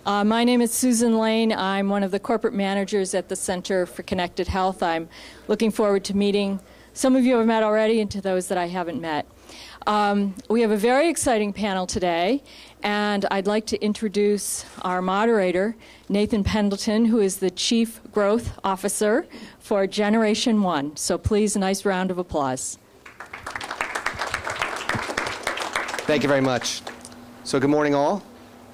My name is Susan Lane. I'm one of the corporate managers at the Center for Connected Health. I'm looking forward to meeting some of you I've met already and to those that I haven't met. We have a very exciting panel today, and I'd like to introduce our moderator, Nathan Pendleton, who is the Chief Growth Officer for GenerationOne. So please, a nice round of applause. Thank you very much. So good morning, all.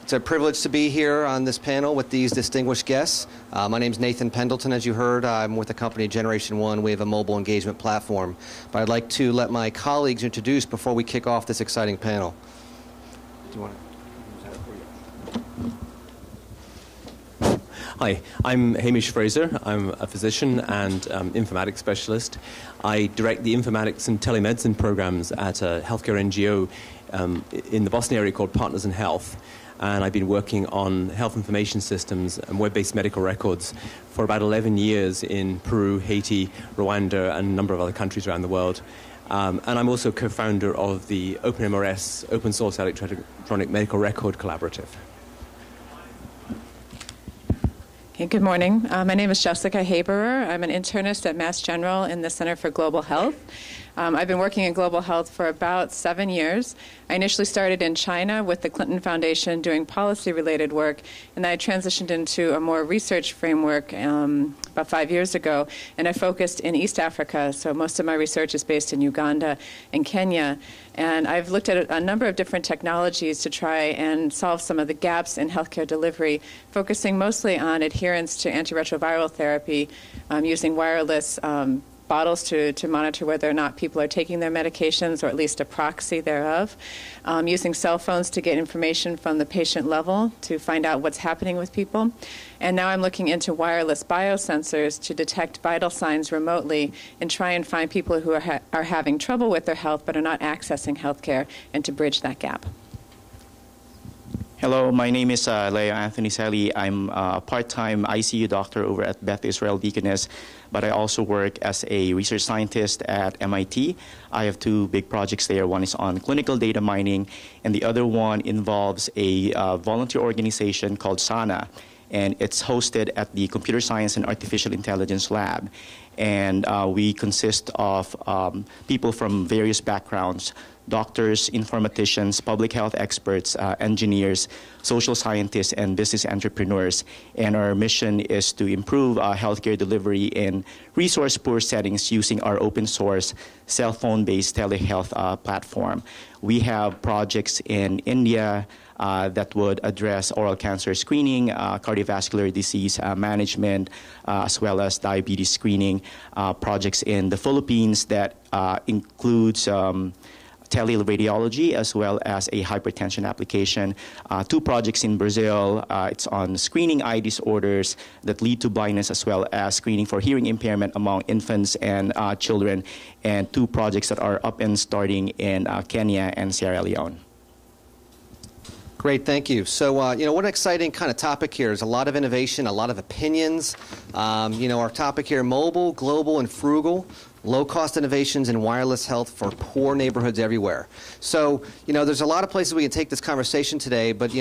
It's a privilege to be here on this panel with these distinguished guests. My name is Nathan Pendleton, as you heard. I'm with the company GenerationOne. We have a mobile engagement platform. But I'd like to let my colleagues introduce before we kick off this exciting panel. Do you want to? Hi, I'm Hamish Fraser. I'm a physician and informatics specialist. I direct the Informatics and Telemedicine programs at a healthcare NGO in the Boston area called Partners in Health. And I've been working on health information systems and web-based medical records for about 11 years in Peru, Haiti, Rwanda, and a number of other countries around the world. And I'm also co-founder of the OpenMRS, Open Source Electronic Medical Record Collaborative. Okay, good morning. My name is Jessica Haberer. I'm an internist at Mass General in the Center for Global Health. I've been working in global health for about 7 years. I initially started in China with the Clinton Foundation doing policy-related work, and then I transitioned into a more research framework about 5 years ago, and I focused in East Africa. So most of my research is based in Uganda and Kenya. And I've looked at a number of different technologies to try and solve some of the gaps in healthcare delivery, focusing mostly on adherence to antiretroviral therapy using wireless bottles to monitor whether or not people are taking their medications, or at least a proxy thereof, using cell phones to get information from the patient level to find out what's happening with people. And now I'm looking into wireless biosensors to detect vital signs remotely and try and find people who are having trouble with their health but are not accessing health care, and to bridge that gap. Hello, my name is Leia Anthony, Celi. I'm a part-time ICU doctor over at Beth Israel Deaconess, but I also work as a research scientist at MIT. I have two big projects there. One is on clinical data mining, and the other one involves a volunteer organization called SANA, and it's hosted at the Computer Science and Artificial Intelligence Lab. And we consist of people from various backgrounds: doctors, informaticians, public health experts, engineers, social scientists, and business entrepreneurs. And our mission is to improve healthcare delivery in resource-poor settings using our open-source, cell phone-based telehealth platform. We have projects in India that would address oral cancer screening, cardiovascular disease management, as well as diabetes screening. Projects in the Philippines that includes teleradiology as well as a hypertension application. Two projects in Brazil. It's on screening eye disorders that lead to blindness, as well as screening for hearing impairment among infants and children. And two projects that are up and starting in Kenya and Sierra Leone. Great, thank you. So, what an exciting kind of topic here. There's a lot of innovation, a lot of opinions. Our topic here: mobile, global, and frugal. Low-cost innovations in wireless health for poor neighborhoods everywhere. So, there's a lot of places we can take this conversation today, but,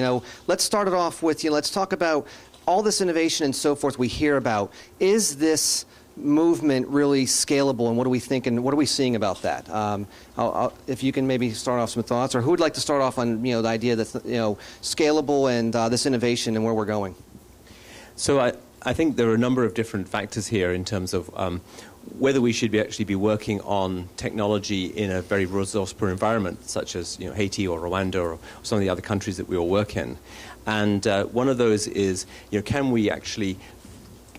let's start it off with, let's talk about all this innovation and so forth we hear about. Is this movement really scalable, and what do we think, and what are we seeing about that? If you can maybe start off some thoughts, or who would like to start off on, the idea that, scalable and this innovation and where we're going? So I think there are a number of different factors here in terms of whether we should actually be working on technology in a very resource-poor environment, such as Haiti or Rwanda or some of the other countries that we all work in. And one of those is, can we actually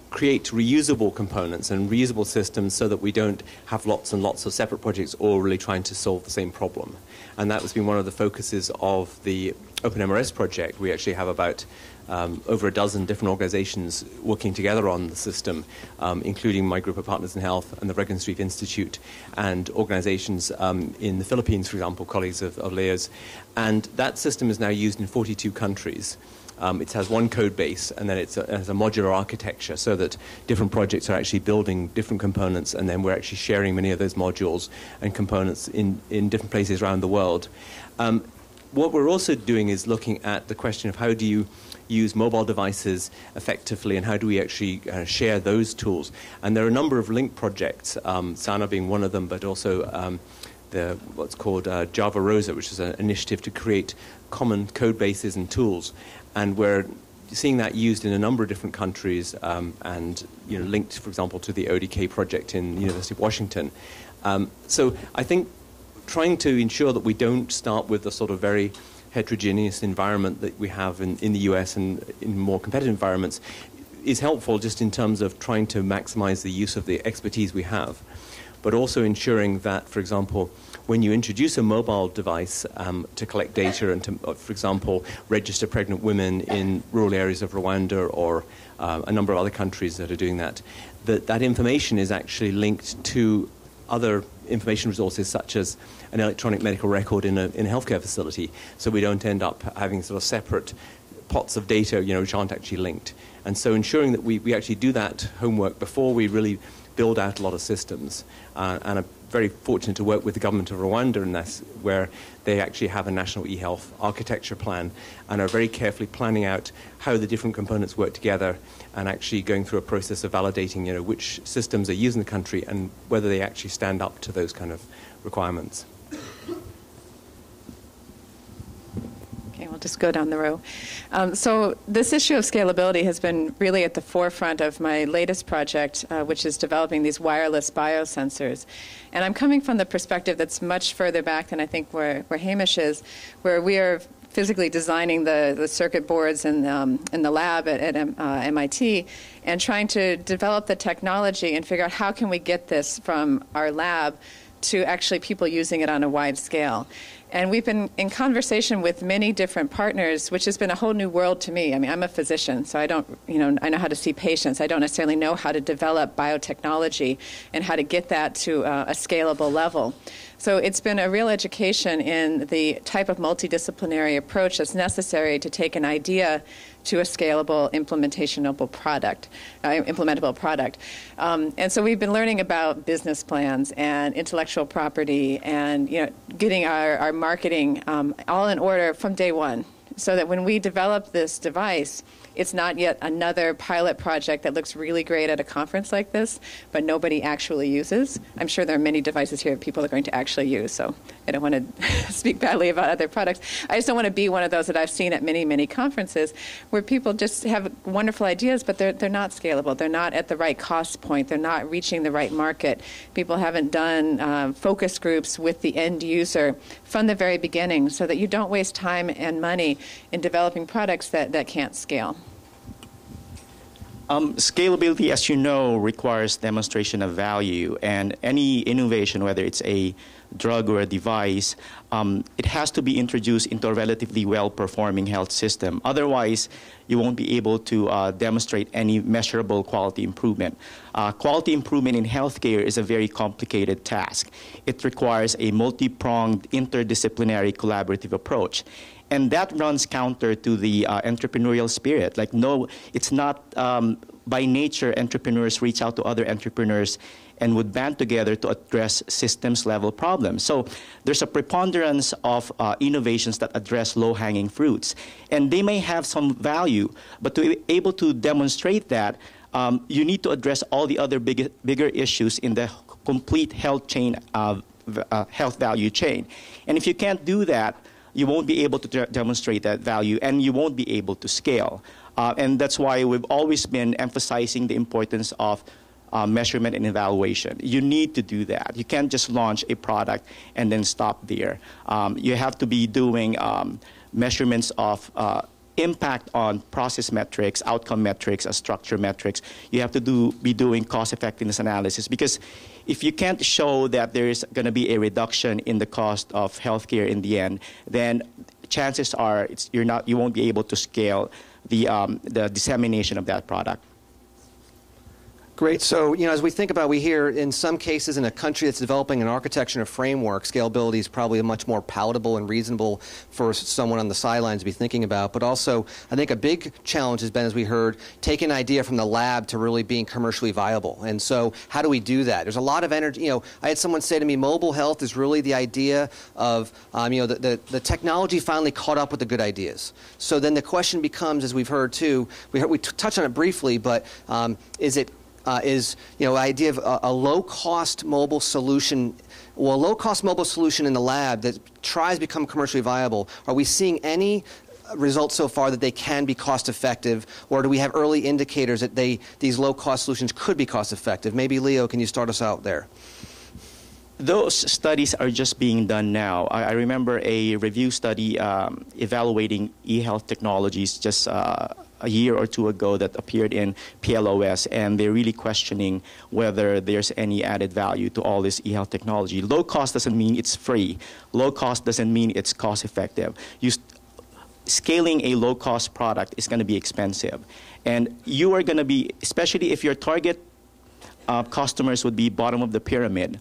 create reusable components and reusable systems so that we don't have lots and lots of separate projects all really trying to solve the same problem. And that has been one of the focuses of the OpenMRS project. We actually have about over a dozen different organizations working together on the system, including my group of Partners in Health and the Regan Street Institute, and organizations in the Philippines, for example, colleagues of Leia's. And that system is now used in 42 countries. It has one code base, and then it has a modular architecture so that different projects are actually building different components, and then we're actually sharing many of those modules and components in different places around the world. what we're also doing is looking at the question of how do you use mobile devices effectively, and how do we actually share those tools. And there are a number of linked projects, Sana being one of them, but also what's called Java Rosa, which is an initiative to create common code bases and tools. And we're seeing that used in a number of different countries, and linked, for example, to the ODK project in the University of Washington. So I think trying to ensure that we don't start with the sort of very heterogeneous environment that we have in the US and in more competitive environments is helpful, just in terms of trying to maximize the use of the expertise we have, but also ensuring that, for example, when you introduce a mobile device to collect data and to, for example, register pregnant women in rural areas of Rwanda or a number of other countries that are doing that, that information is actually linked to other information resources, such as an electronic medical record in a healthcare facility, so we don't end up having sort of separate pots of data, which aren't actually linked. And so ensuring that we actually do that homework before we really build out a lot of systems. And I'm very fortunate to work with the government of Rwanda in this, where they actually have a national e-health architecture plan and are very carefully planning out how the different components work together, and actually going through a process of validating, which systems are used in the country and whether they actually stand up to those kind of requirements. Okay, we'll just go down the row. So this issue of scalability has been really at the forefront of my latest project, which is developing these wireless biosensors. And I'm coming from the perspective that's much further back than I think where Hamish is, where we are physically designing the circuit boards in the lab at MIT, and trying to develop the technology and figure out how can we get this from our lab to actually people using it on a wide scale. And we've been in conversation with many different partners, which has been a whole new world to me. I mean, I'm a physician, so I don't, I know how to see patients. I don't necessarily know how to develop biotechnology and how to get that to a scalable level. So it's been a real education in the type of multidisciplinary approach that's necessary to take an idea to a scalable, implementable product. And so we've been learning about business plans and intellectual property and getting our marketing all in order from day one, so that when we develop this device, it's not yet another pilot project that looks really great at a conference like this, but nobody actually uses. I'm sure there are many devices here that people are going to actually use, so I don't want to speak badly about other products. I just don't want to be one of those that I've seen at many, many conferences where people just have wonderful ideas, but they're not scalable. They're not at the right cost point. They're not reaching the right market. People haven't done focus groups with the end user from the very beginning, so that you don't waste time and money in developing products that can't scale. Scalability, as you know, requires demonstration of value, and any innovation, whether it's a drug or a device, it has to be introduced into a relatively well-performing health system. Otherwise, you won't be able to demonstrate any measurable quality improvement. Quality improvement in healthcare is a very complicated task. It requires a multi-pronged, interdisciplinary, collaborative approach. And that runs counter to the entrepreneurial spirit. Like, no, it's not by nature entrepreneurs reach out to other entrepreneurs and would band together to address systems-level problems. So there's a preponderance of innovations that address low-hanging fruits. And they may have some value, but to be able to demonstrate that, you need to address all the other bigger issues in the complete health chain, health value chain. And if you can't do that, you won't be able to demonstrate that value, and you won't be able to scale. And that's why we've always been emphasizing the importance of measurement and evaluation. You need to do that. You can't just launch a product and then stop there. You have to be doing measurements of impact on process metrics, outcome metrics, structure metrics. You have to be doing cost effectiveness analysis, because if you can't show that there is going to be a reduction in the cost of healthcare in the end, then chances are you won't be able to scale the dissemination of that product. Great. So, as we think about, we hear in some cases in a country that's developing an architecture and a framework, scalability is probably much more palatable and reasonable for someone on the sidelines to be thinking about. But also, I think a big challenge has been, as we heard, taking an idea from the lab to really being commercially viable. And so, how do we do that? There's a lot of energy. I had someone say to me, mobile health is really the idea of, the technology finally caught up with the good ideas. So then the question becomes, as we've heard too, we touched on it briefly, but idea of a low-cost mobile solution, well, a low-cost mobile solution in the lab that tries to become commercially viable. Are we seeing any results so far that they can be cost-effective, or do we have early indicators that these low-cost solutions could be cost-effective? Maybe, Leo, can you start us out there? Those studies are just being done now. I remember a review study evaluating e-health technologies just a year or two ago that appeared in PLOS, and they're really questioning whether there's any added value to all this e-health technology. Low cost doesn't mean it's free. Low cost doesn't mean it's cost effective. Scaling a low cost product is going to be expensive. And you are going to be, especially if your target customers would be bottom of the pyramid,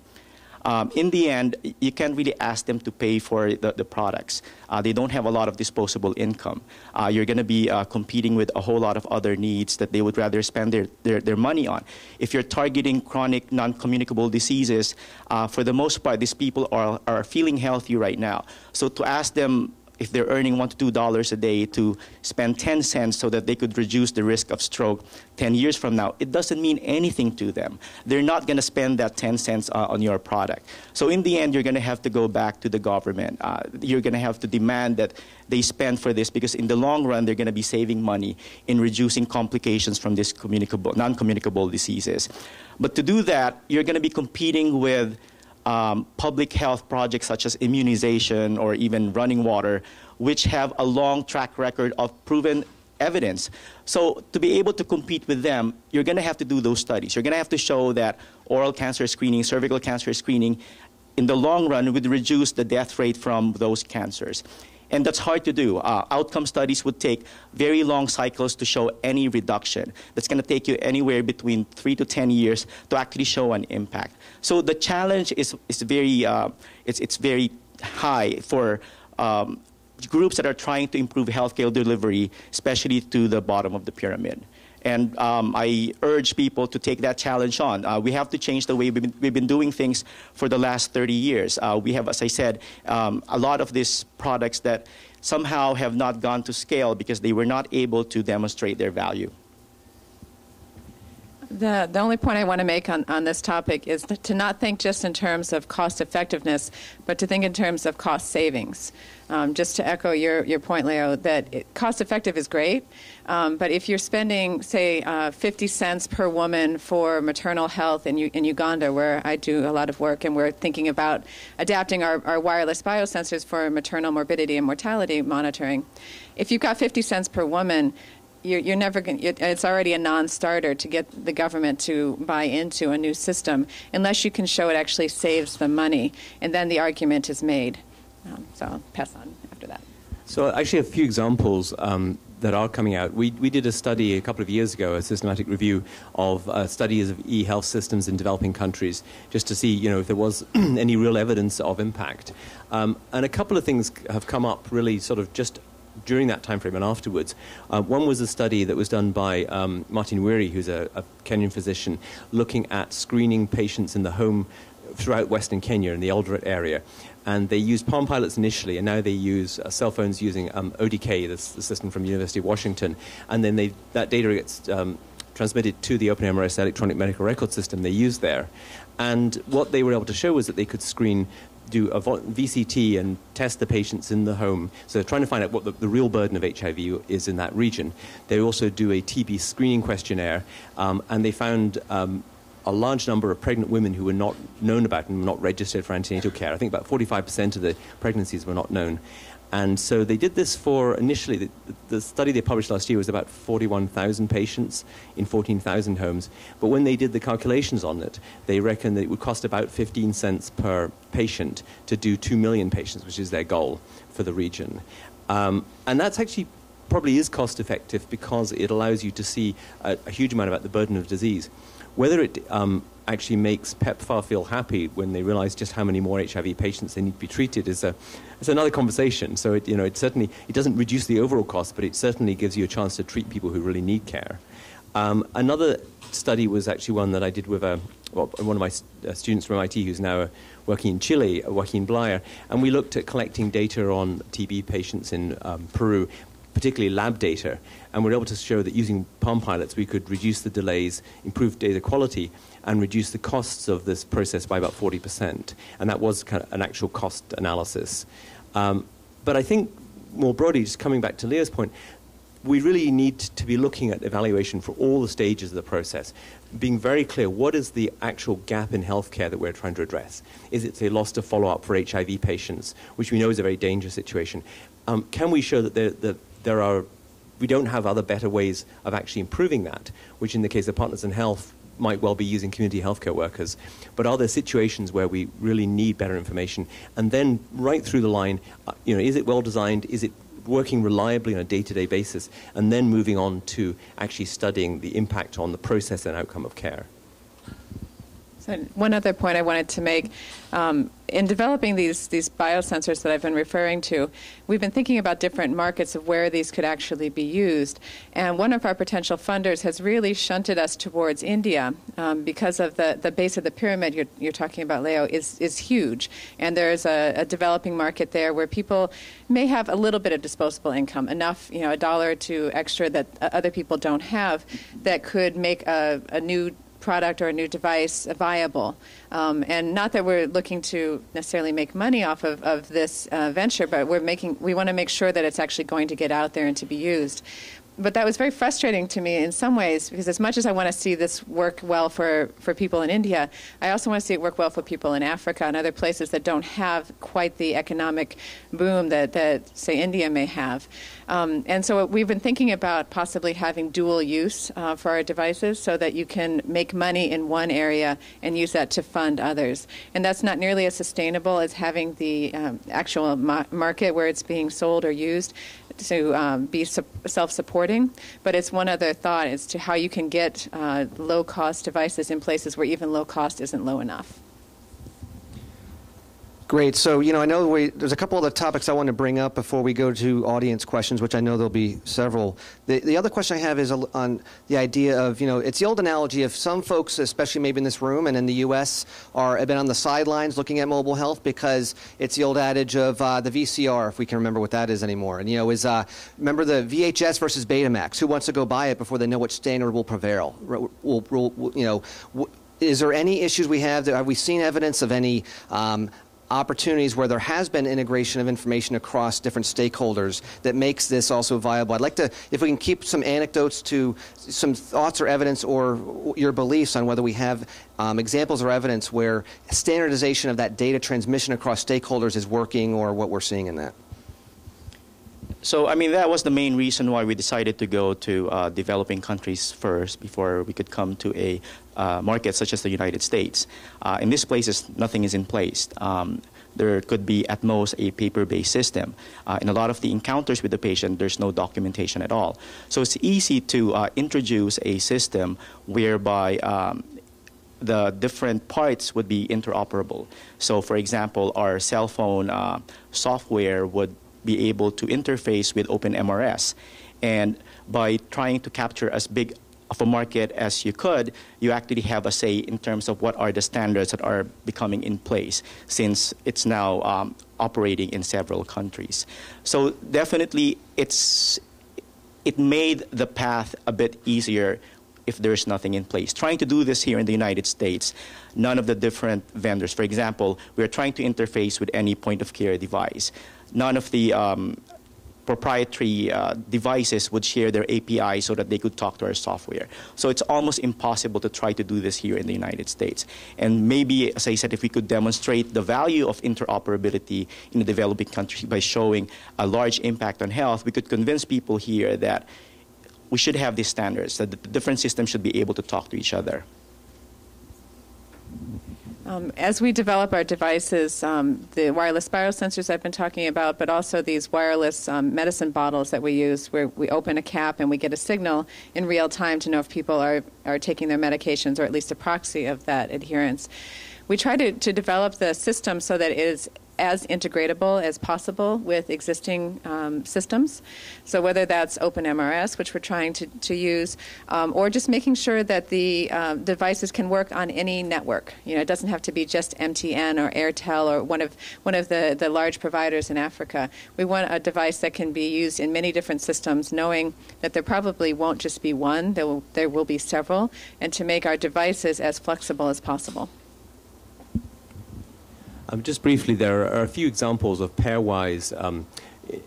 in the end, you can't really ask them to pay for the products. They don't have a lot of disposable income. You're going to be competing with a whole lot of other needs that they would rather spend their money on. If you're targeting chronic, non-communicable diseases, for the most part, these people are feeling healthy right now. So to ask them, if they're earning $1 to $2 a day, to spend 10 cents so that they could reduce the risk of stroke 10 years from now, it doesn't mean anything to them. They're not going to spend that 10 cents on your product. So in the end, you're going to have to go back to the government. You're going to have to demand that they spend for this, because in the long run, they're going to be saving money in reducing complications from these non-communicable diseases. But to do that, you're going to be competing with public health projects such as immunization or even running water, which have a long track record of proven evidence. So to be able to compete with them, you're going to have to do those studies. You're going to have to show that oral cancer screening, cervical cancer screening, in the long run would reduce the death rate from those cancers. And that's hard to do. Outcome studies would take very long cycles to show any reduction. That's going to take you anywhere between 3 to 10 years to actually show an impact. So the challenge is very high for groups that are trying to improve healthcare delivery, especially to the bottom of the pyramid. And I urge people to take that challenge on. We have to change the way we've been doing things for the last 30 years. We have, as I said, a lot of these products that somehow have not gone to scale because they were not able to demonstrate their value. The only point I want to make on this topic is to not think just in terms of cost effectiveness, but to think in terms of cost savings. Just to echo your point, Leo, that cost effective is great, but if you're spending, say, 50 cents per woman for maternal health in Uganda, where I do a lot of work, and we're thinking about adapting our wireless biosensors for maternal morbidity and mortality monitoring, if you've got 50 cents per woman, you're never going. It's already a non-starter to get the government to buy into a new system unless you can show it actually saves them money, and then the argument is made. So I'll pass on after that. So actually, a few examples that are coming out. We did a study a couple of years ago, a systematic review of studies of e-health systems in developing countries, just to see, if there was any real evidence of impact. And a couple of things have come up really sort of just during that time frame and afterwards. One was a study that was done by Martin Wiri, who's a Kenyan physician, looking at screening patients in the home throughout Western Kenya in the Eldoret area. And they used Palm Pilots initially, and now they use cell phones using ODK, the system from the University of Washington. And then that data gets transmitted to the OpenMRS electronic medical record system they use there. And what they were able to show was that they could do a VCT and test the patients in the home. So they're trying to find out what the real burden of HIV is in that region. They also do a TB screening questionnaire, and they found a large number of pregnant women who were not known about and were not registered for antenatal care. I think about 45% of the pregnancies were not known. And so they did this for, initially, the study they published last year was about 41,000 patients in 14,000 homes. But when they did the calculations on it, they reckoned that it would cost about 15 cents per patient to do 2 million patients, which is their goal for the region. And that's actually probably is cost effective because it allows you to see a huge amount about the burden of disease. Whether it actually makes PEPFAR feel happy when they realize just how many more HIV patients they need to be treated is another conversation. So it certainly doesn't reduce the overall cost, but it certainly gives you a chance to treat people who really need care. Another study was actually one that I did with one of my students from MIT who's now working in Chile, Joaquin Blyer, and we looked at collecting data on TB patients in Peru, particularly lab data, and we were able to show that using Palm Pilots we could reduce the delays, improve data quality, and reduce the costs of this process by about 40%. And that was kind of an actual cost analysis. But I think more broadly, just coming back to Leia's point, we really need to be looking at evaluation for all the stages of the process, being very clear, what is the actual gap in healthcare that we're trying to address? Is it, say, loss to follow-up for HIV patients, which we know is a very dangerous situation? Can we show that we don't have other better ways of actually improving that, which in the case of Partners in Health might well be using community healthcare workers, but are there situations where we really need better information? And then right through the line, is it well designed? Is it working reliably on a day-to-day basis? And then moving on to actually studying the impact on the process and outcome of care. So one other point I wanted to make, in developing these biosensors that I've been referring to, we've been thinking about different markets of where these could actually be used. And one of our potential funders has really shunted us towards India because of the base of the pyramid you're talking about, Leo, is huge. And there's a developing market there where people may have a little bit of disposable income, enough, a dollar or two extra that other people don't have, that could make a new product or a new device viable. And not that we're looking to necessarily make money off of this venture, but we want to make sure that it's actually going to get out there and to be used. But that was very frustrating to me in some ways, because as much as I want to see this work well for people in India, I also want to see it work well for people in Africa and other places that don't have quite the economic boom that say, India may have. And so we've been thinking about possibly having dual use for our devices so that you can make money in one area and use that to fund others. And that's not nearly as sustainable as having the actual market where it's being sold or used to be self-supporting, but it's one other thought as to how you can get low-cost devices in places where even low cost isn't low enough. Great. So, I know there's a couple other topics I want to bring up before we go to audience questions, which I know there'll be several. The other question I have is on the idea of, it's the old analogy of some folks, especially maybe in this room and in the U.S., have been on the sidelines looking at mobile health because it's the old adage of the VCR, if we can remember what that is anymore. And, remember the VHS versus Betamax. Who wants to go buy it before they know which standard will prevail? Is there any issues we have? Have we seen evidence of any opportunities where there has been integration of information across different stakeholders that makes this also viable? I'd like to, if we can keep some anecdotes to some thoughts or evidence or your beliefs on whether we have examples or evidence where standardization of that data transmission across stakeholders is working or what we're seeing in that. So, that was the main reason why we decided to go to developing countries first before we could come to a market such as the United States. In these places, nothing is in place. There could be, at most, a paper-based system. In a lot of the encounters with the patient, there's no documentation at all. So it's easy to introduce a system whereby the different parts would be interoperable. So, for example, our cell phone software would be able to interface with OpenMRS. And by trying to capture as big of a market as you could, you actually have a say in terms of what are the standards that are becoming in place, since it's now operating in several countries. So definitely it made the path a bit easier if there's nothing in place. Trying to do this here in the United States, none of the different vendors, for example, we're trying to interface with any point-of-care device. None of the proprietary devices would share their API so that they could talk to our software. So it's almost impossible to try to do this here in the United States. And maybe, as I said, if we could demonstrate the value of interoperability in the developing countries by showing a large impact on health, we could convince people here that we should have these standards, that the different systems should be able to talk to each other. As we develop our devices, the wireless biosensors I've been talking about, but also these wireless medicine bottles that we use where we open a cap and we get a signal in real time to know if people are taking their medications, or at least a proxy of that adherence. We try to develop the system so that it is as integratable as possible with existing systems. So whether that's OpenMRS, which we're trying to use, or just making sure that the devices can work on any network. You know, it doesn't have to be just MTN or Airtel or one of the large providers in Africa. We want a device that can be used in many different systems, knowing that there probably won't just be one, there will be several, and to make our devices as flexible as possible. Just briefly, there are a few examples of pairwise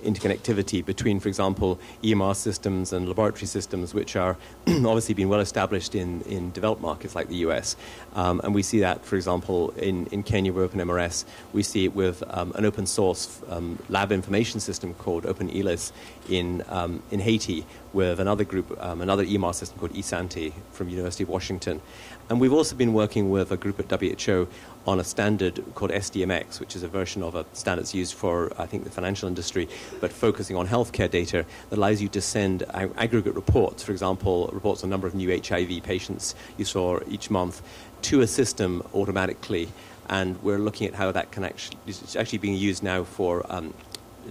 interconnectivity between, for example, EMR systems and laboratory systems, which are obviously been well established in developed markets like the US. And we see that, for example, in Kenya with OpenMRS. We see it with an open source lab information system called OpenELIS in Haiti, with another group, another EMR system called eSanté from University of Washington. And we've also been working with a group at WHO on a standard called SDMX, which is a version of a standard that's used for, I think, the financial industry, but focusing on healthcare data that allows you to send aggregate reports, for example, reports on the number of new HIV patients you saw each month, to a system automatically. And we're looking at how that can it's actually being used now for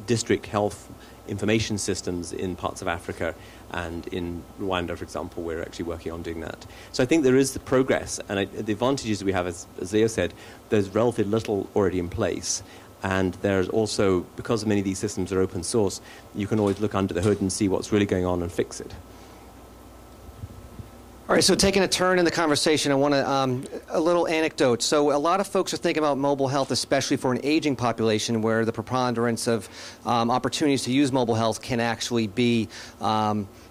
district health information systems in parts of Africa, and in Rwanda, for example, we're actually working on doing that. So I think there is the progress, and the advantages we have, as Leia said, there's relatively little already in place, and there's also, because many of these systems are open source, you can always look under the hood and see what's really going on and fix it. All right, so taking a turn in the conversation, I want to, a little anecdote. So a lot of folks are thinking about mobile health, especially for an aging population where the preponderance of opportunities to use mobile health can actually be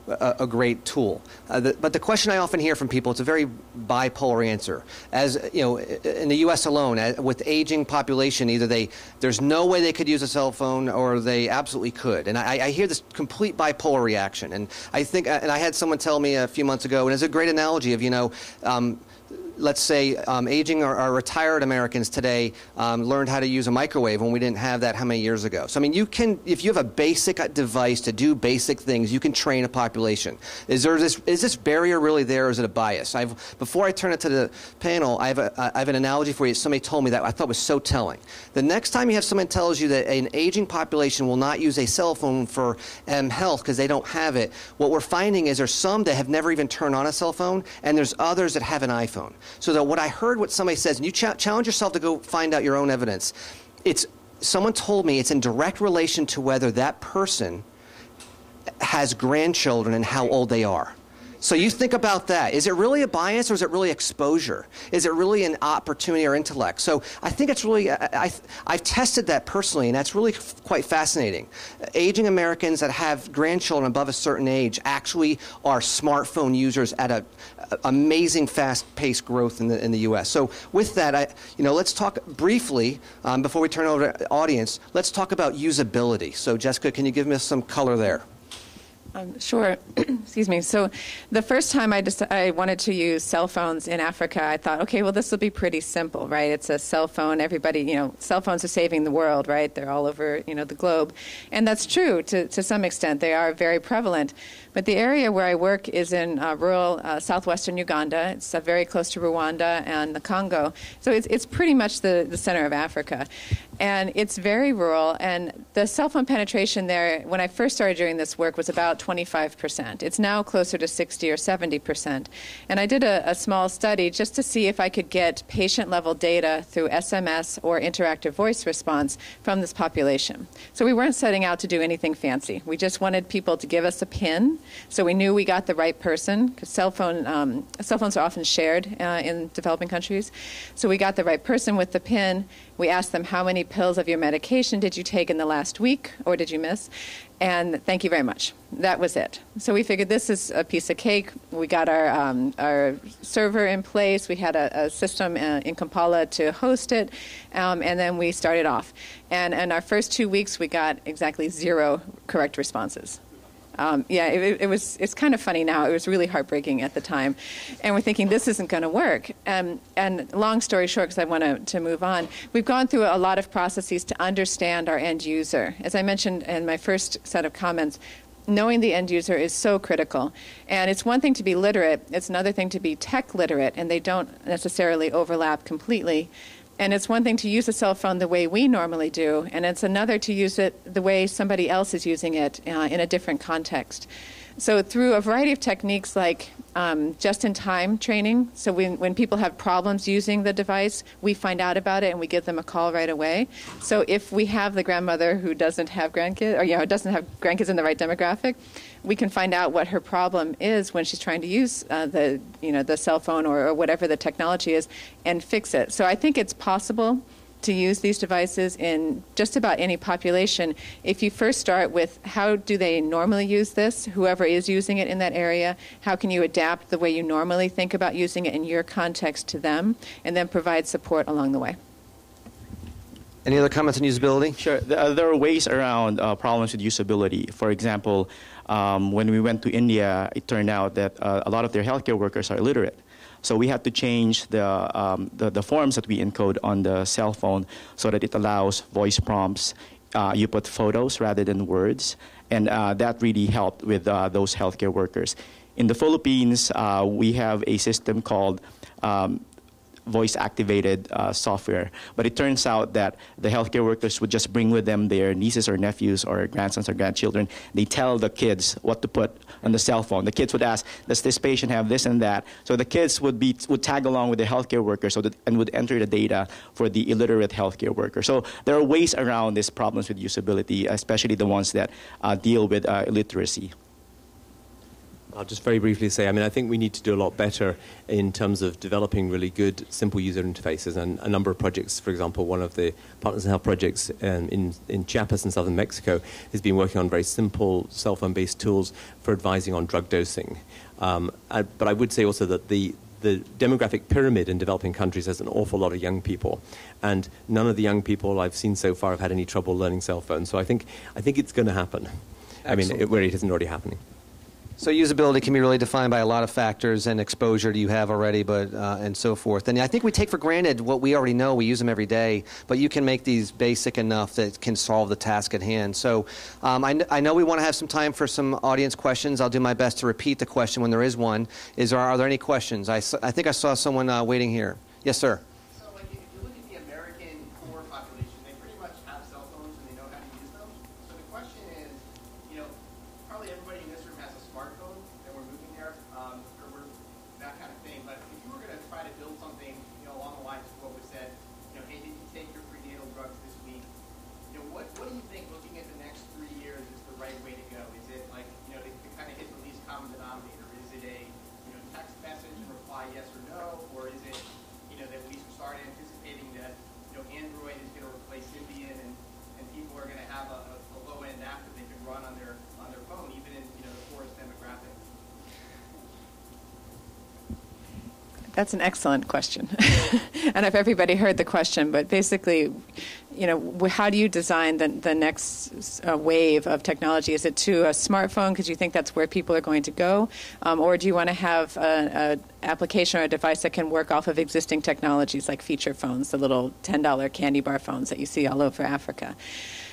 a great tool. But the question I often hear from people, it's a very bipolar answer. As you know, in the U.S. alone, with aging population, either there's no way they could use a cell phone, or they absolutely could. And I hear this complete bipolar reaction. And I think, and I had someone tell me a few months ago, and it's a great analogy of, you know, let's say aging or retired Americans today learned how to use a microwave when we didn't have that how many years ago. So I mean, you can, if you have a basic device to do basic things, you can train a population. Is this barrier really there, or is it a bias? Before I turn it to the panel, I have an analogy for you. Somebody told me that I thought was so telling. The next time you have someone tells you that an aging population will not use a cell phone for health because they don't have it, what we're finding is there's some that have never even turned on a cell phone, and there's others that have an iPhone. So that what I heard, what somebody says, and you challenge yourself to go find out your own evidence. Someone told me it's in direct relation to whether that person has grandchildren and how old they are. So you think about that. Is it really a bias, or is it really exposure? Is it really an opportunity or intellect? So I think it's really, I've tested that personally, and that's really quite fascinating. Aging Americans that have grandchildren above a certain age actually are smartphone users at an amazing fast-paced growth in the U.S. So with that, let's talk briefly, before we turn it over to the audience, let's talk about usability. So Jessica, can you give me some color there? Sure. Excuse me. So the first time I wanted to use cell phones in Africa, I thought, okay, well, this will be pretty simple, right? It's a cell phone. Everybody, cell phones are saving the world, right? They're all over, the globe. And that's true to some extent. They are very prevalent. But the area where I work is in rural southwestern Uganda. It's very close to Rwanda and the Congo. So it's pretty much the center of Africa. And it's very rural. And the cell phone penetration there, when I first started doing this work, was about 25%. It's now closer to 60 or 70%. And I did a small study just to see if I could get patient-level data through SMS or interactive voice response from this population. So we weren't setting out to do anything fancy. We just wanted people to give us a PIN, so we knew we got the right person, because cell phones are often shared in developing countries. So we got the right person with the PIN. We asked them, how many pills of your medication did you take in the last week, or did you miss? And thank you very much. That was it. So we figured this is a piece of cake. We got our server in place. We had a system in Kampala to host it, and then we started off. And in our first 2 weeks, we got exactly 0 correct responses. It's kind of funny now. It was really heartbreaking at the time. And we're thinking, this isn't going to work. And long story short, because I want to move on, we've gone through a lot of processes to understand our end user. As I mentioned in my first set of comments, knowing the end user is so critical. And it's one thing to be literate. It's another thing to be tech literate, and they don't necessarily overlap completely. And it's one thing to use a cell phone the way we normally do, and it's another to use it the way somebody else is using it in a different context. So through a variety of techniques like just-in-time training, so when people have problems using the device, we find out about it and we give them a call right away. So if we have the grandmother who doesn't have grandkids, or doesn't have grandkids in the right demographic, we can find out what her problem is when she's trying to use the cell phone or whatever the technology is and fix it. So I think it's possible to use these devices in just about any population. If you first start with how do they normally use this, whoever is using it in that area, how can you adapt the way you normally think about using it in your context to them, and then provide support along the way. Any other comments on usability? Sure. There are ways around problems with usability. For example, when we went to India, it turned out that a lot of their healthcare workers are illiterate. So we had to change the forms that we encode on the cell phone so that it allows voice prompts. You put photos rather than words, and that really helped with those healthcare workers. In the Philippines, we have a system called voice-activated software. But it turns out that the healthcare workers would just bring with them their nieces or nephews or grandsons or grandchildren. They tell the kids what to put on the cell phone. The kids would ask, does this patient have this and that? So the kids would tag along with the healthcare worker and would enter the data for the illiterate healthcare worker. So there are ways around these problems with usability, especially the ones that deal with illiteracy. I'll just very briefly say, I think we need to do a lot better in terms of developing really good, simple user interfaces. And a number of projects, for example, one of the Partners in Health projects in Chiapas in southern Mexico has been working on very simple cell phone-based tools for advising on drug dosing. But I would say also that the demographic pyramid in developing countries has an awful lot of young people, and none of the young people I've seen so far have had any trouble learning cell phones. So I think it's going to happen. Excellent. Where it isn't already happening. So usability can be really defined by a lot of factors and exposure that you have already, but and so forth. And I think we take for granted what we already know. We use them every day, but you can make these basic enough that it can solve the task at hand. So I know we want to have some time for some audience questions. I'll do my best to repeat the question when there is one. Are there any questions? I think I saw someone waiting here. Yes, sir. So if you look at the American core population, they pretty much have cell phones and they know how to use them. So the question is, probably everybody in this room has a smartphone, and we're moving there, or that kind of thing. But if you were going to try to build something, along the lines of what was said, hey, did you take your prenatal drugs this week? What do you think, looking at the next 3 years, is the right way to go? Is it like, to kind of hit the least common denominator? Is it a, text message and reply yes or no, or is it, that we start anticipating that, Android is going to replace Symbian, and people are going to have a low-end app that they can run on their phone, even in the poorest demographic? That's an excellent question. And if everybody heard the question, but basically, how do you design the next wave of technology? Is it to a smartphone because you think that's where people are going to go? Or do you want to have an application or a device that can work off of existing technologies like feature phones, the little $10 candy bar phones that you see all over Africa?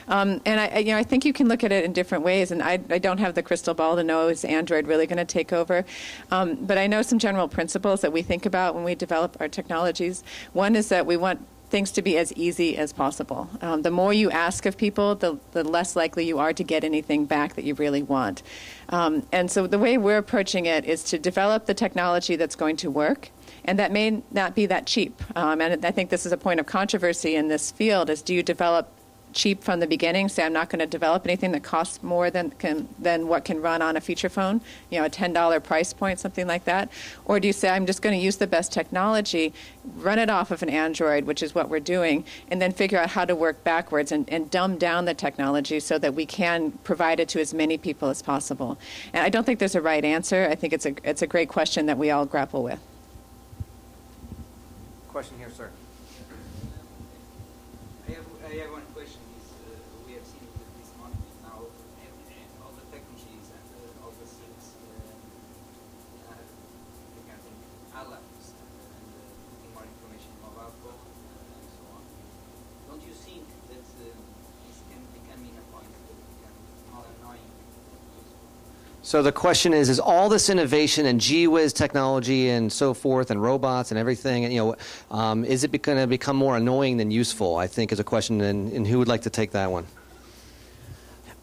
And I think you can look at it in different ways, and I don't have the crystal ball to know, is Android really going to take over? But I know some general principles that we think about when we develop our technologies. One is that we want things to be as easy as possible. The more you ask of people, the less likely you are to get anything back that you really want. And so the way we're approaching it is to develop the technology that's going to work. And that may not be that cheap. And I think this is a point of controversy in this field, is do you develop cheap from the beginning, say I'm not going to develop anything that costs more than what can run on a feature phone, a $10 price point, something like that? Or do you say I'm just going to use the best technology, run it off of an Android, which is what we're doing, and then figure out how to work backwards and dumb down the technology so that we can provide it to as many people as possible? And I don't think there's a right answer. I think it's a great question that we all grapple with. Question here, sir. I have one question. We have seen this month now all the tech machines and So the question is all this innovation and gee whiz technology and so forth and robots and everything, and, is it going to become more annoying than useful, I think is a question, and who would like to take that one?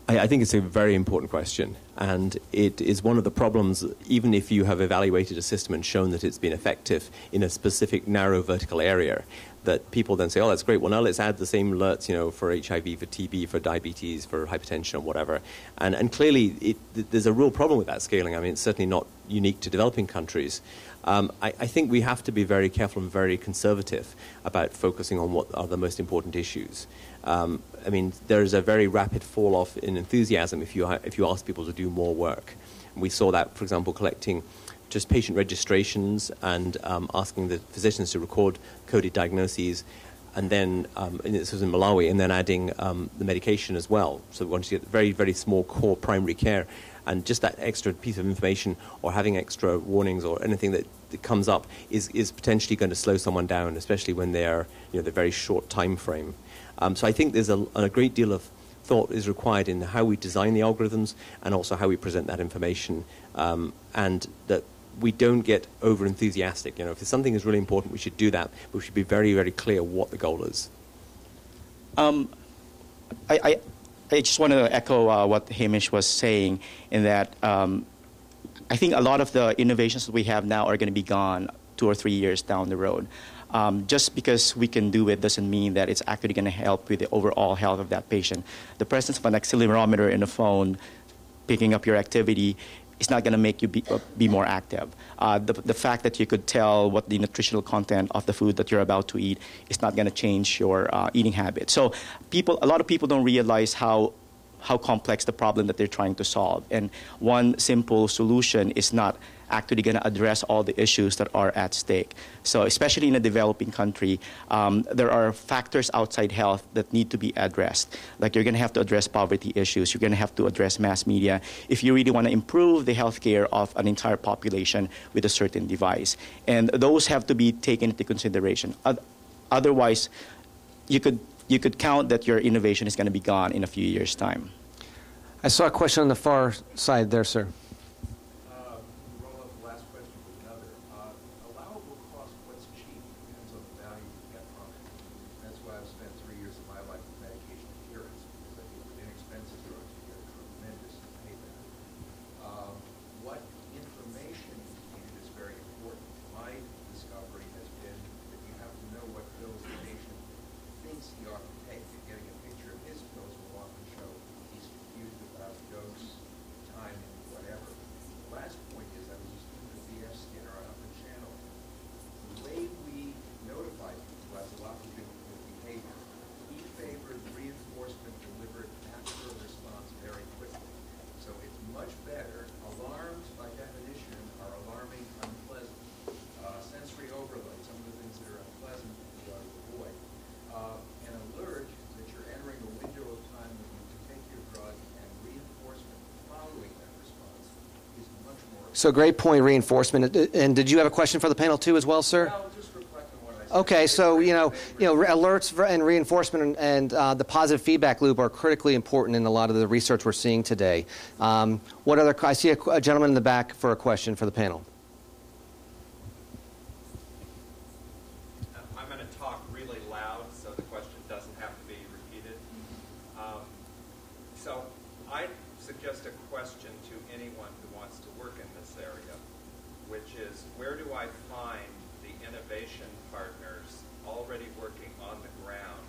I think it's a very important question, and it is one of the problems, even if you have evaluated a system and shown that it's been effective in a specific narrow vertical area, that people then say, oh, that's great, well, now let's add the same alerts, for HIV, for TB, for diabetes, for hypertension, or whatever. And clearly, there's a real problem with that scaling. I mean, it's certainly not unique to developing countries. I think we have to be very careful and very conservative about focusing on what are the most important issues. I mean, there's a very rapid fall-off in enthusiasm if you ask people to do more work. We saw that, for example, collecting just patient registrations and asking the physicians to record coded diagnoses, and then, and this was in Malawi, and then adding the medication as well. So we wanted to get very, very small core primary care, and just that extra piece of information or having extra warnings or anything that comes up is potentially going to slow someone down, especially when they're, the very short time frame. So I think there's a great deal of thought is required in how we design the algorithms and also how we present that information, and that we don't get over-enthusiastic. If something is really important, we should do that, but we should be very, very clear what the goal is. I just want to echo what Hamish was saying, in that I think a lot of the innovations that we have now are going to be gone 2 or 3 years down the road. Just because we can do it doesn't mean that it's actually going to help with the overall health of that patient. The presence of an accelerometer in the phone picking up your activity is not going to make you be more active. The fact that you could tell what the nutritional content of the food that you're about to eat is not going to change your eating habits. So a lot of people don't realize how complex the problem that they're trying to solve. And one simple solution is not actually going to address all the issues that are at stake. So especially in a developing country, there are factors outside health that need to be addressed. Like you're going to have to address poverty issues. You're going to have to address mass media if you really want to improve the health care of an entire population with a certain device. And those have to be taken into consideration. Otherwise, you could count that your innovation is going to be gone in a few years' time. I saw a question on the far side there, sir. Roll up the last question with another. Allowable cost, what's cheap, depends on the value you get from it. That's why I've spent 3 years of my life with medication adherence, because I think with inexpensive drugs, you get a tremendous payback. What information is needed is very important. My discovery has been that you have to know what pills the patient thinks he ought to take. And getting a picture of his pills will often show he's confused about dose, time, and whatever. The last point is, I was just doing the BS scanner on Upper Channel. The way we notify people has a lot to do with behavior. He favored reinforcement delivered after a response very quickly. So it's much better. Alarms, by definition, are alarming unpleasant. Sensory overload, some of the things that are unpleasant, we ought to avoid. An alert that you're entering a window of time when you can take your drug, and reinforcement following that response is much more. So great point, reinforcement. And did you have a question for the panel too as well, sir? Well, just reflect on what I said. Okay, so alerts and reinforcement and the positive feedback loop are critically important in a lot of the research we're seeing today. What other? I see a gentleman in the back for a question for the panel. I'm going to talk really loud, so the question doesn't have to be repeated. So I suggest a question to anyone who wants to work in this area, which is, where do I find the innovation partners already working on the ground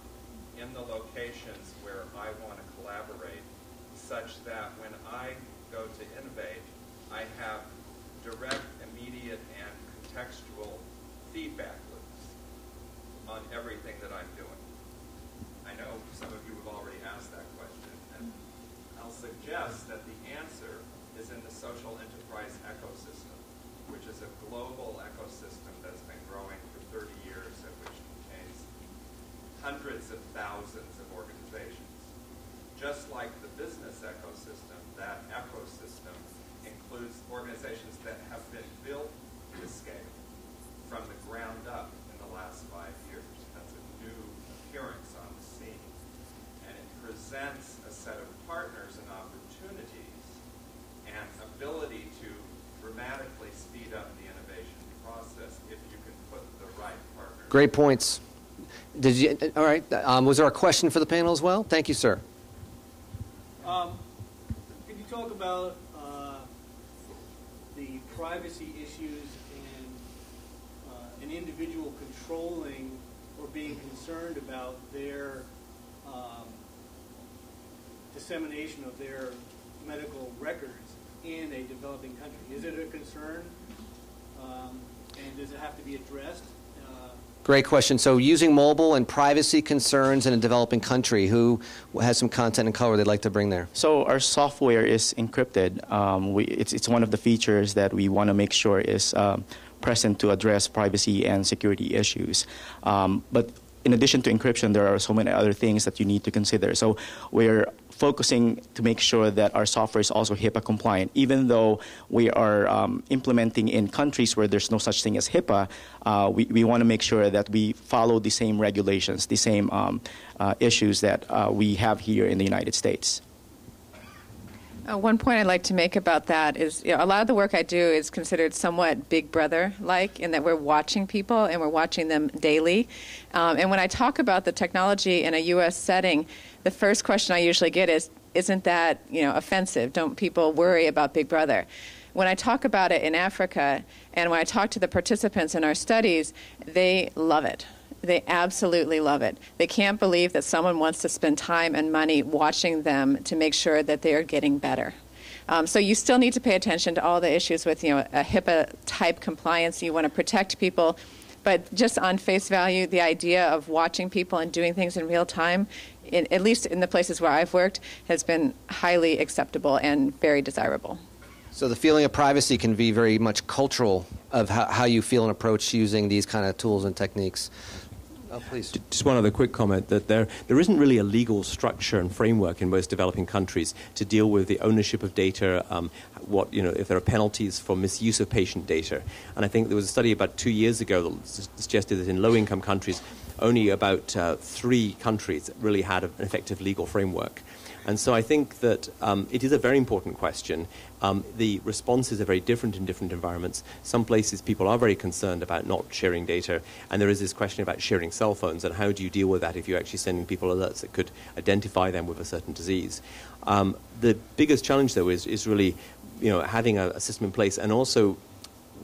in the locations where I want to collaborate, such that when I go to innovate, I have direct, immediate, and contextual feedback loops on everything that I'm doing? I know some of you have already asked that question, and I'll suggest that the answer is in the social enterprise ecosystem, which is a global ecosystem that's been growing for 30 years and which contains hundreds of thousands of organizations. Just like the business ecosystem, that ecosystem includes organizations that have been built to scale from the ground up in the last 5 years. That's a new appearance on the scene. And it presents a set of partners and opportunities and ability speed up the innovation process if you can put the right partners. Great points. Did you? All right. Was there a question for the panel as well? Thank you, sir. Could you talk about the privacy issues and an individual controlling or being concerned about their dissemination of their medical records in a developing country? Is it a concern, and does it have to be addressed? Great question. So using mobile and privacy concerns in a developing country, who has some content and color they'd like to bring there? So our software is encrypted. It's one of the features that we want to make sure is present to address privacy and security issues. But in addition to encryption, there are so many other things that you need to consider. So we're focusing to make sure that our software is also HIPAA compliant. Even though we are implementing in countries where there's no such thing as HIPAA, we want to make sure that we follow the same regulations, the same issues that we have here in the United States. One point I'd like to make about that is, a lot of the work I do is considered somewhat Big Brother-like, in that we're watching people and we're watching them daily. And when I talk about the technology in a U.S. setting, the first question I usually get is, isn't that offensive? Don't people worry about Big Brother? When I talk about it in Africa and when I talk to the participants in our studies, they love it. They absolutely love it. They can't believe that someone wants to spend time and money watching them to make sure that they are getting better. So you still need to pay attention to all the issues with a HIPAA-type compliance. You want to protect people. But just on face value, the idea of watching people and doing things in real time, at least in the places where I've worked, has been highly acceptable and very desirable. So the feeling of privacy can be very much cultural of how you feel and approach using these kind of tools and techniques. Oh, please. Just one other quick comment, that there isn't really a legal structure and framework in most developing countries to deal with the ownership of data, if there are penalties for misuse of patient data. And I think there was a study about 2 years ago that suggested that in low-income countries, only about 3 countries really had an effective legal framework. And so I think that it is a very important question. The responses are very different in different environments. Some places people are very concerned about not sharing data, and there is this question about sharing cell phones, and how do you deal with that if you're actually sending people alerts that could identify them with a certain disease. The biggest challenge, though, is really having a system in place, and also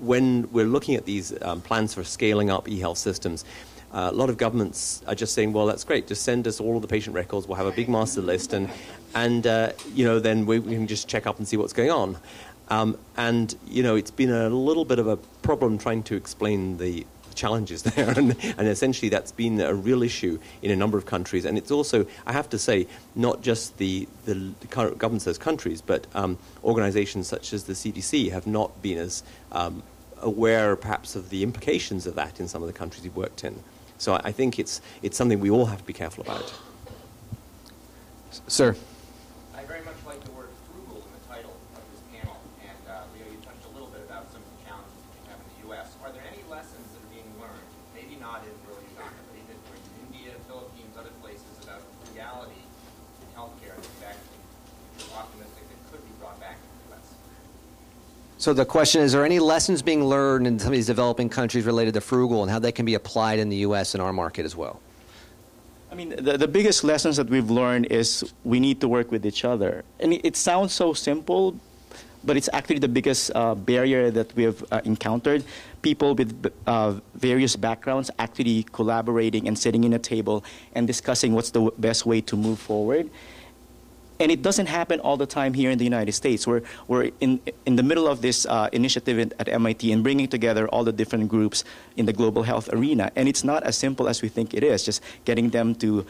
when we're looking at these plans for scaling up e-health systems, a lot of governments are just saying, well, that's great, just send us all of the patient records, we'll have a big master list, and then we can just check up and see what's going on. It's been a little bit of a problem trying to explain the challenges there, and essentially that's been a real issue in a number of countries. And it's also, I have to say, not just the current governments of those countries, but organizations such as the CDC have not been as aware, perhaps, of the implications of that in some of the countries we've worked in. So I think it's something we all have to be careful about. Sir. I very much like the word frugal in the title of this panel, and Leo, you touched a little bit about some of the challenges that we have in the U.S. Are there any lessons that are being learned, maybe not in rural Uganda, but even in India, Philippines, other places, about frugality in healthcare that you're optimistic that could be brought back to the U.S.? So the question is there any lessons being learned in some of these developing countries related to frugal and how they can be applied in the U.S. and our market as well? I mean, the biggest lessons that we've learned is we need to work with each other. And it sounds so simple, but it's actually the biggest barrier that we've encountered. People with various backgrounds actually collaborating and sitting in a table and discussing what's the best way to move forward. And it doesn't happen all the time here in the United States. We're in the middle of this initiative at MIT and bringing together all the different groups in the global health arena. And it's not as simple as we think it is, just getting them to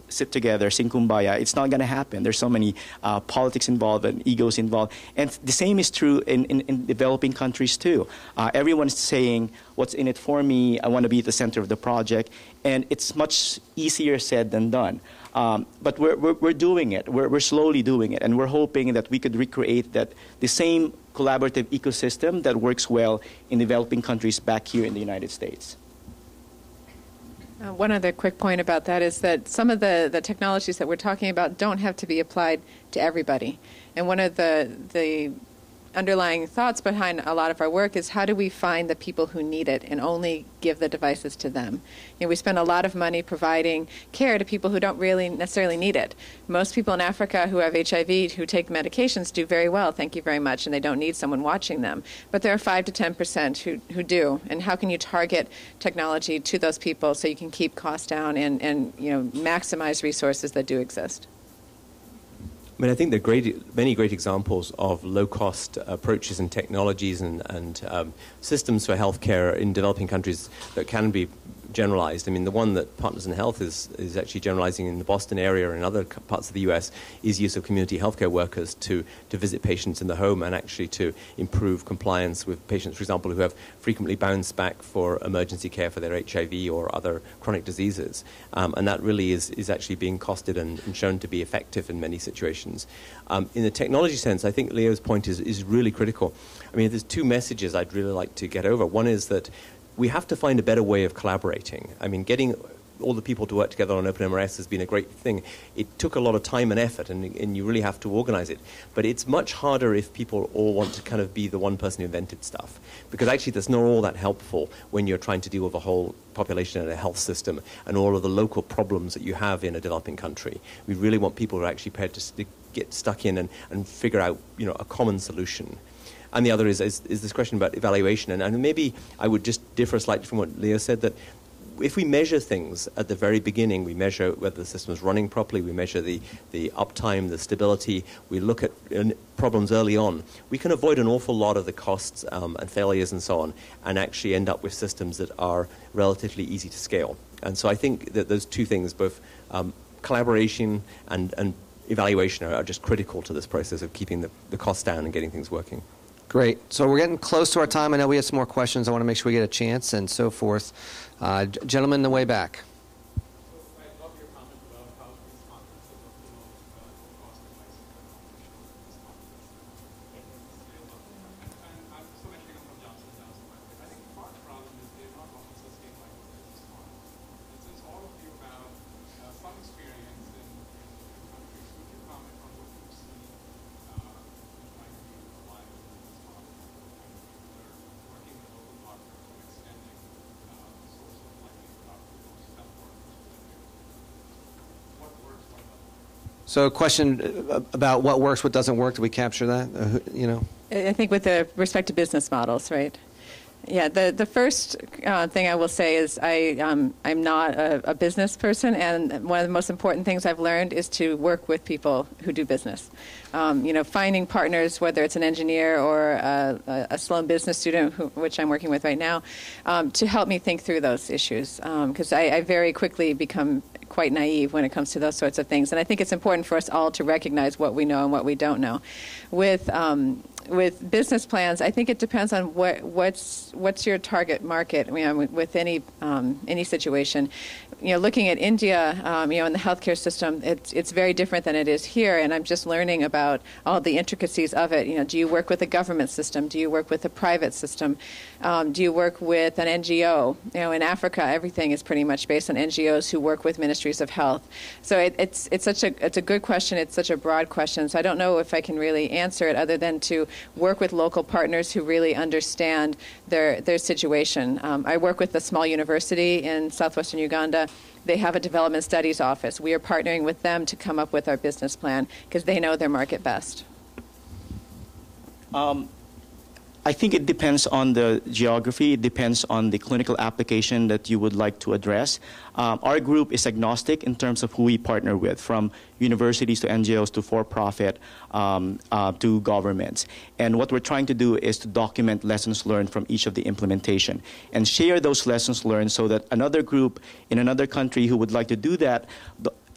sit together, sing kumbaya. It's not going to happen. There's so many politics involved and egos involved. And the same is true in developing countries too. Everyone's saying, what's in it for me? I want to be at the center of the project. And it's much easier said than done. But we're doing it. We're slowly doing it, and we're hoping that we could recreate the same collaborative ecosystem that works well in developing countries back here in the United States. One other quick point about that is that some of the technologies that we're talking about don't have to be applied to everybody. And one of the underlying thoughts behind a lot of our work is how do we find the people who need it and only give the devices to them. We spend a lot of money providing care to people who don't really necessarily need it. Most people in Africa who have HIV, who take medications, do very well, thank you very much, and they don't need someone watching them. But there are 5 to 10% who do. And how can you target technology to those people so you can keep costs down and maximize resources that do exist? I mean, I think there are many great examples of low-cost approaches and technologies and systems for healthcare in developing countries that can be generalized. I mean, the one that Partners in Health is actually generalizing in the Boston area and other parts of the U.S. is use of community healthcare workers to visit patients in the home and actually to improve compliance with patients, for example, who have frequently bounced back for emergency care for their HIV or other chronic diseases. And that really is actually being costed and shown to be effective in many situations. In the technology sense, I think Leo's point is really critical. I mean, there's 2 messages I'd really like to get over. One is that we have to find a better way of collaborating. I mean, getting all the people to work together on OpenMRS has been a great thing. It took a lot of time and effort, and you really have to organize it. But it's much harder if people all want to kind of be the one person who invented stuff, because actually that's not all that helpful when you're trying to deal with a whole population and a health system and all of the local problems that you have in a developing country. We really want people who are actually prepared to get stuck in and figure out, a common solution. And the other is this question about evaluation. And maybe I would just differ slightly from what Leo said, that if we measure things at the very beginning, we measure whether the system is running properly, we measure the uptime, the stability, we look at problems early on, we can avoid an awful lot of the costs and failures and so on, and actually end up with systems that are relatively easy to scale. And so I think that those 2 things, both collaboration and evaluation, are just critical to this process of keeping the costs down and getting things working. Great. So we're getting close to our time. I know we have some more questions. I want to make sure we get a chance and so forth. Gentlemen in the way back. I love your comment about how these conferences of cost devices and I'm so much picking from Johnson & Johnson. I think part of the problem is they're not often sustained by the business model. And since all of you have some experience in countries, would you comment on what you see might be a viable business model and working with local partners or extending the source of health partners? What works, what doesn't? So a question about what works, what doesn't work. Did we capture that? I think with respect to business models, right? Yeah, the first thing I will say is I'm not a business person, and one of the most important things I've learned is to work with people who do business. Finding partners, whether it's an engineer or a Sloan business student, which I'm working with right now, to help me think through those issues, because I very quickly become quite naive when it comes to those sorts of things. And I think it's important for us all to recognize what we know and what we don't know. With business plans, I think it depends on what's your target market. With any situation, looking at India, in the healthcare system, it's very different than it is here. And I'm just learning about all the intricacies of it. Do you work with a government system? Do you work with a private system? Do you work with an NGO? In Africa, everything is pretty much based on NGOs who work with ministries of health. So it's a good question. It's such a broad question. So I don't know if I can really answer it other than to work with local partners who really understand their situation. I work with a small university in southwestern Uganda. They have a development studies office. We are partnering with them to come up with our business plan because they know their market best. I think it depends on the geography. It depends on the clinical application that you would like to address. Our group is agnostic in terms of who we partner with, from universities to NGOs to for-profit to governments. And what we're trying to do is to document lessons learned from each of the implementation and share those lessons learned so that another group in another country who would like to do that,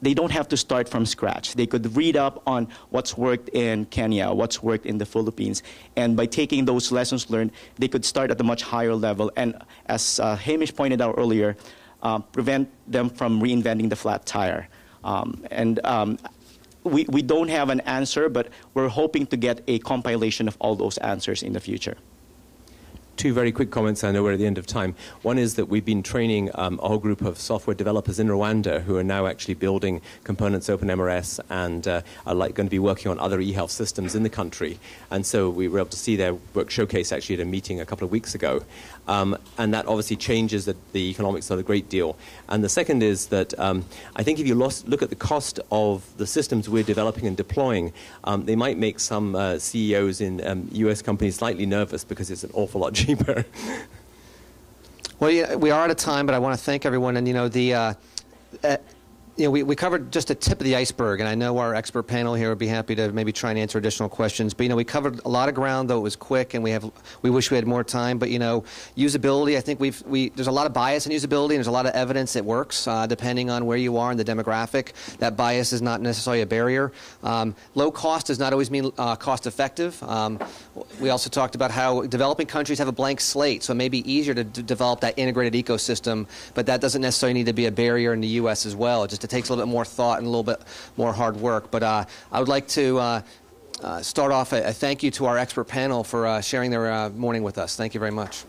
they don't have to start from scratch. They could read up on what's worked in Kenya, what's worked in the Philippines, and by taking those lessons learned, they could start at a much higher level. And as Hamish pointed out earlier, prevent them from reinventing the flat tire. We don't have an answer, but we're hoping to get a compilation of all those answers in the future. two very quick comments. I know we're at the end of time. One is that we've been training a whole group of software developers in Rwanda who are now actually building components OpenMRS and are going to be working on other e-health systems in the country. And so we were able to see their work showcase actually at a meeting a couple of weeks ago. And that obviously changes the economics of a great deal. And the second is that I think if you look at the cost of the systems we're developing and deploying, they might make some CEOs in US companies slightly nervous because it's an awful lot cheaper. Well, yeah, we are out of time, but I want to thank everyone. And, we covered just the tip of the iceberg, and I know our expert panel here would be happy to maybe try and answer additional questions. But, we covered a lot of ground, though it was quick, and we wish we had more time. But, usability, I think there's a lot of bias in usability, and there's a lot of evidence it works, depending on where you are in the demographic. That bias is not necessarily a barrier. Low cost does not always mean cost effective. We also talked about how developing countries have a blank slate, so it may be easier to develop that integrated ecosystem, but that doesn't necessarily need to be a barrier in the U.S. as well. It takes a little bit more thought and a little bit more hard work. But I would like to start off a thank you to our expert panel for sharing their morning with us. Thank you very much.